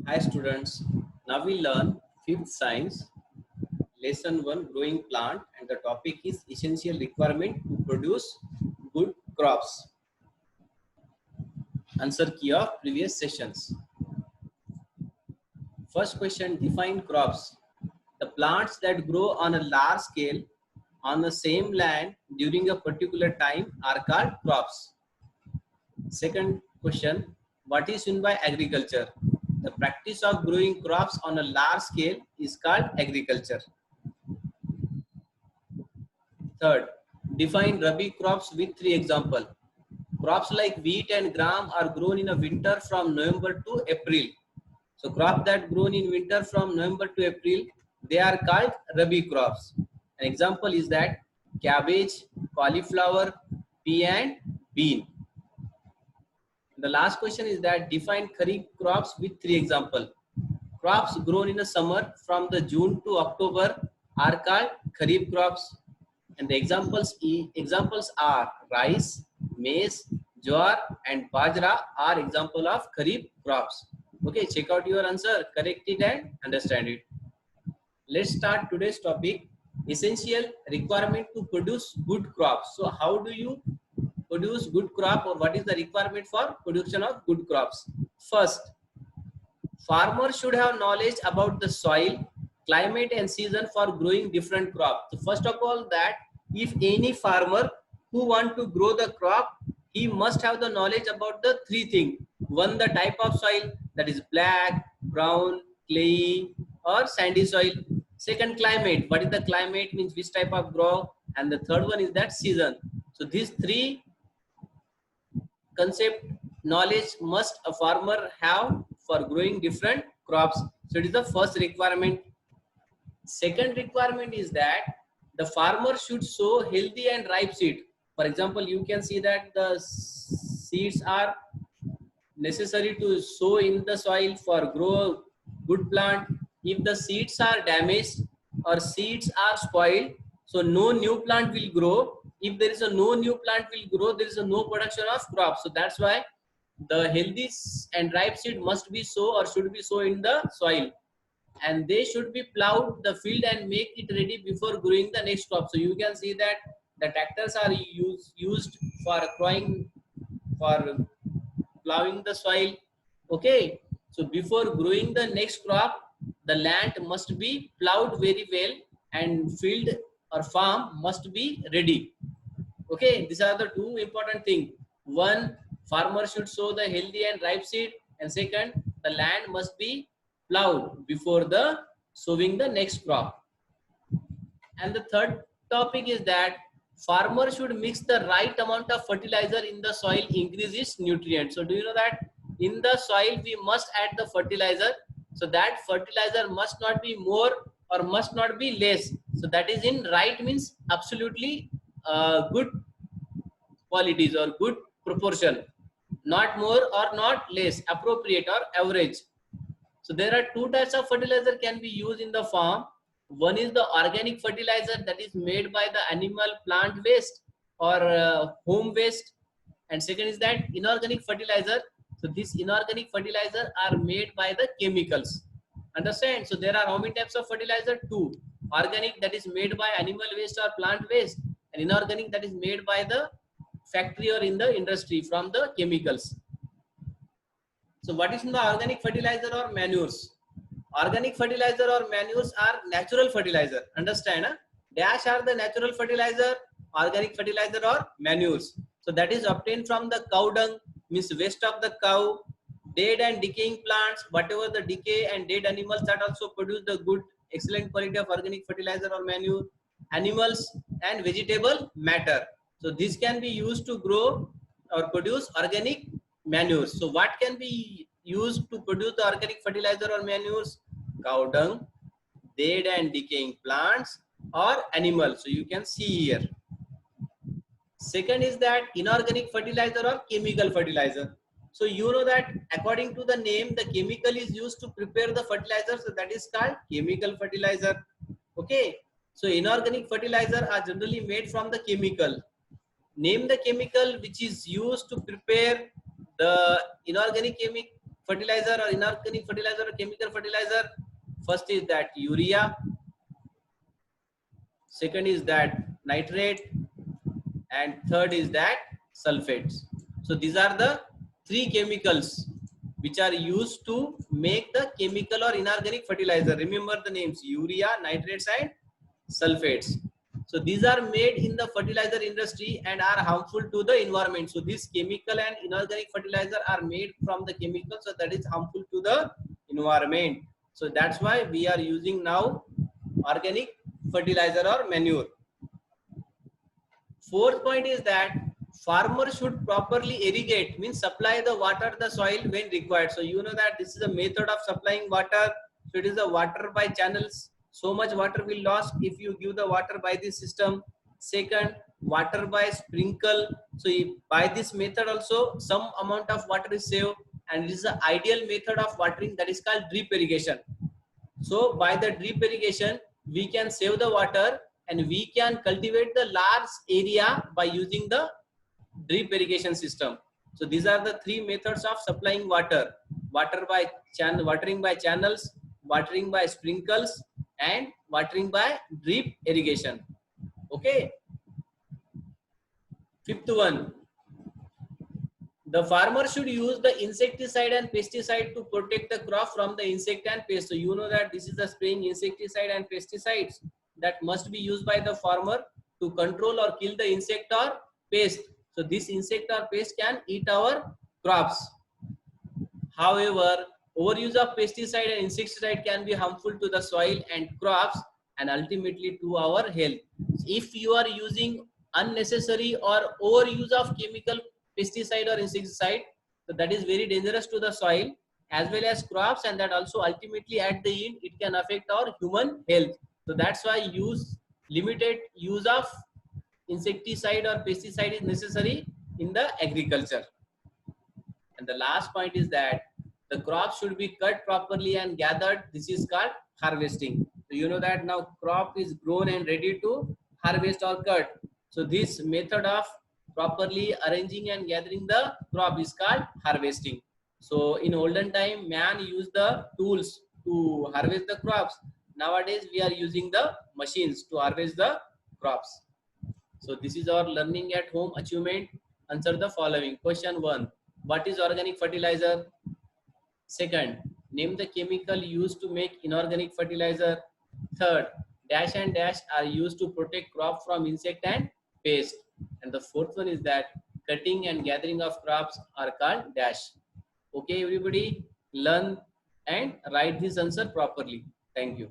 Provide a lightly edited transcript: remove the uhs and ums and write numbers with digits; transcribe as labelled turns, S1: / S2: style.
S1: Hi students, now we learn 5th science, lesson 1 growing plant, and the topic is essential requirement to produce good crops. Answer key of previous sessions. First question, define crops. The plants that grow on a large scale on the same land during a particular time are called crops. Second question, what is meant by agriculture? The practice of growing crops on a large scale is called agriculture. Third, define Rabi crops with 3 examples. Crops like wheat and gram are grown in a winter from November to April. So crops that grown in winter from November to April, they are called Rabi crops. An example is that cabbage, cauliflower, pea and bean. The last question is that define Kharif crops with 3 examples. Crops grown in the summer from the June to October are called Kharif crops. And the examples are rice, maize, jowar and bajra are example of Kharif crops. Okay, check out your answer, correct it and understand it. Let's start today's topic, essential requirement to produce good crops. So how do you produce good crop, or what is the requirement for production of good crops? First, farmers should have knowledge about the soil, climate and season for growing different crops. So first of all, that if any farmer who want to grow the crop, he must have the knowledge about the 3 things. One, the type of soil, that is black, brown, clay or sandy soil. Second, climate, what is the climate, means which type of grow. And the third one is that season. So these 3 concept knowledge must a farmer have for growing different crops. So it is the first requirement. Second requirement is that the farmer should sow healthy and ripe seed. For example, you can see that the seeds are necessary to sow in the soil for grow a good plant. If the seeds are damaged or seeds are spoiled, so no new plant will grow. If there is a no new plant will grow, there is a no production of crops. So that's why the healthy and ripe seed must be sown or should be sown in the soil, and they should be plowed the field and make it ready before growing the next crop. So you can see that the tractors are used for plowing the soil. Okay, so before growing the next crop, the land must be plowed very well and field or farm must be ready. Okay, these are the 2 important things. One, farmer should sow the healthy and ripe seed, and second, the land must be plowed before the sowing the next crop. And the third topic is that farmer should mix the right amount of fertilizer in the soil, increase its nutrients. So do you know that in the soil we must add the fertilizer, so that fertilizer must not be more or must not be less. So that is in right, means absolutely good qualities or good proportion, not more or not less, appropriate or average. So there are 2 types of fertilizer can be used in the farm. One is the organic fertilizer, that is made by the animal plant waste or home waste, and second is that inorganic fertilizer. So this inorganic fertilizer are made by the chemicals. Understand? So there are how many types of fertilizer? 2. Organic, that is made by animal waste or plant waste, and inorganic, that is made by the factory or in the industry from the chemicals. So what is in the organic fertilizer or manures? Organic fertilizer or manures are natural fertilizer. Understand? Huh? Dash are the natural fertilizer, organic fertilizer or manures. So that is obtained from the cow dung, means waste of the cow, dead and decaying plants, whatever the decay and dead animals, that also produce the good, excellent quality of organic fertilizer or manure. Animals and vegetable matter. So this can be used to grow or produce organic manures. So what can be used to produce the organic fertilizer or manures? Cow dung, dead and decaying plants or animals. So you can see here. Second is that inorganic fertilizer or chemical fertilizer. So you know that according to the name, the chemical is used to prepare the fertilizer. So that is called chemical fertilizer. Okay. So inorganic fertilizer are generally made from the chemical. Name the chemical which is used to prepare the inorganic fertilizer or inorganic fertilizer or chemical fertilizer? First is that urea, second is that nitrate, and third is that sulfates. So these are the three chemicals which are used to make the chemical or inorganic fertilizer. Remember the names: urea, nitrates, and sulfates. So these are made in the fertilizer industry and are harmful to the environment. So this chemical and inorganic fertilizer are made from the chemical, so that is harmful to the environment. So that's why we are using now organic fertilizer or manure. Fourth point is that farmer should properly irrigate, means supply the water the soil when required. So you know that this is a method of supplying water. So it is a water by channels. So much water will lost if you give the water by this system. Second, water by sprinkle. So by this method also some amount of water is saved, and it is the ideal method of watering, that is called drip irrigation. So by the drip irrigation, we can save the water and we can cultivate the large area by using the drip irrigation system. So these are the three methods of supplying water: water by watering by channels, watering by sprinkles, and watering by drip irrigation. Okay. Fifth one, the farmer should use the insecticide and pesticide to protect the crop from the insect and pest. So you know that this is the spraying insecticide and pesticides that must be used by the farmer to control or kill the insect or pest. So this insect or pest can eat our crops. However, overuse of pesticide and insecticide can be harmful to the soil and crops and ultimately to our health. If you are using unnecessary or overuse of chemical pesticide or insecticide, so that is very dangerous to the soil as well as crops, and that also ultimately at the end it can affect our human health. So that's why limited use of insecticide or pesticide is necessary in the agriculture. And the last point is that the crops should be cut properly and gathered. This is called harvesting. So you know that now crop is grown and ready to harvest or cut. So this method of properly arranging and gathering the crop is called harvesting. So in olden time, man used the tools to harvest the crops. Nowadays, we are using the machines to harvest the crops. So this is our learning at home achievement. Answer the following. Question 1. What is organic fertilizer? Second, name the chemical used to make inorganic fertilizer. Third, dash and dash are used to protect crop from insect and pest. And the fourth one is that cutting and gathering of crops are called dash. Okay, everybody, learn and write this answer properly. Thank you.